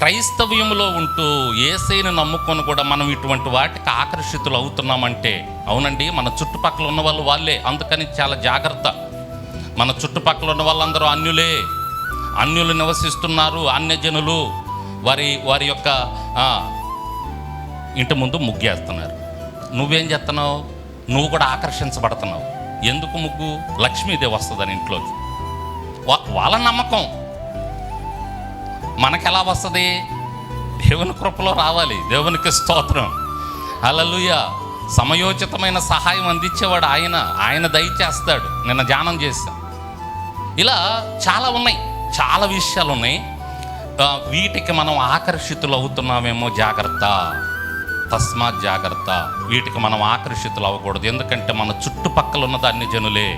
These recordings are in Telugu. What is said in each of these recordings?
క్రైస్తవ్యంలో ఉంటూ యేసయ్యను నమ్ముకొని కూడా మనం ఇటువంటి వాటికి ఆకర్షితులు అవుతున్నామంటే, అవునండి, మన చుట్టుపక్కల ఉన్న వాళ్ళు వాళ్ళే. అందుకని చాలా జాగ్రత్త. మన చుట్టుపక్కల ఉన్న వాళ్ళందరూ అన్యులు నివసిస్తున్నారు, అన్యజనులు. వారి యొక్క ఇంటి ముందు ముగ్గేస్తున్నారు. నువ్వేం చేస్తున్నావు? నువ్వు కూడా ఆకర్షించబడుతున్నావు. ఎందుకు ముగ్గు? లక్ష్మీదేవి వస్తుందని ఇంట్లోకి. వాళ్ళ నమ్మకం. మనకెలా వస్తుంది? దేవుని కృపలో రావాలి. దేవునికి స్తోత్రం, హల్లెలూయా. సమయోచితమైన సహాయం అందించేవాడు ఆయన దయచేస్తాడు. నిన్న ధ్యానం చేశాం. ఇలా చాలా ఉన్నాయి, చాలా విషయాలు ఉన్నాయి. వీటికి మనం ఆకర్షితులు అవుతున్నామేమో, జాగ్రత్త, తస్మాత్ జాగ్రత్త. వీటికి మనం ఆకర్షితులు అవ్వకూడదు. ఎందుకంటే మన చుట్టుపక్కల ఉన్నది అన్ని జనులే.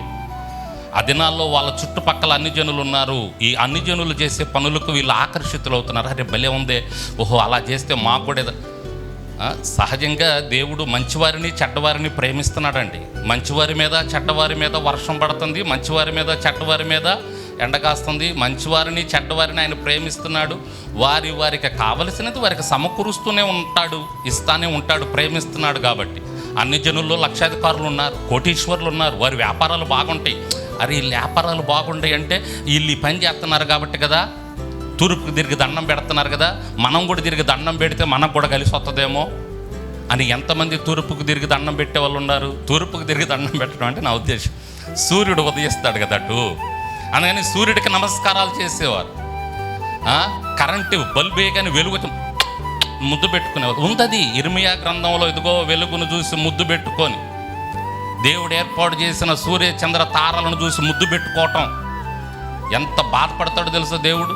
ఆ దినాల్లో వాళ్ళ చుట్టుపక్కల అన్ని జనులు ఉన్నారు. ఈ అన్ని జనులు చేసే పనులకు వీళ్ళు ఆకర్షితులు అవుతున్నారు. అరే భలే ఉందే, ఓహో అలా చేస్తే మాకు కూడా. సహజంగా దేవుడు మంచివారిని చెడ్డవారిని ప్రేమిస్తున్నాడండి. మంచివారి మీద చెడ్డవారి మీద వర్షం పడుతుంది, మంచివారి మీద చెడ్డవారి మీద ఎండ కాస్తుంది. మంచివారిని చెడ్డవారిని ఆయన ప్రేమిస్తున్నాడు. వారికి కావలసినది వారికి సమకూరుస్తూనే ఉంటాడు, ఇస్తానే ఉంటాడు, ప్రేమిస్తున్నాడు. కాబట్టి అన్ని జనుల్లో లక్షాధికారులు ఉన్నారు, కోటీశ్వరులు ఉన్నారు, వారి వ్యాపారాలు బాగుంటాయి. అరే వీళ్ళ వ్యాపారాలు బాగుంటాయి అంటే వీళ్ళు ఈ పని చేస్తున్నారు కాబట్టి కదా, తూర్పుకు తిరిగి దండం పెడుతున్నారు కదా, మనం కూడా తిరిగి దండం పెడితే మనకు కూడా కలిసి వస్తుందేమో అని ఎంతమంది తూర్పుకు తిరిగి దండం పెట్టే వాళ్ళు ఉన్నారు. తూర్పుకు తిరిగి దండం పెట్టడం అంటే నా ఉద్దేశం, సూర్యుడు ఉదయిస్తాడు కదా అటు, అందుకని సూర్యుడికి నమస్కారాలు చేసేవారు. కరెంటు బల్బే కానీ వెలుగు ముద్దు పెట్టుకునేవారు. ఉందది ఇర్మియా గ్రంథంలో. ఇదిగో వెలుగును చూసి ముద్దు పెట్టుకొని, దేవుడు ఏర్పాటు చేసిన సూర్య చంద్ర తారలను చూసి ముద్దు పెట్టుకోవటం ఎంత బాధపడతాడో తెలుసా దేవుడు.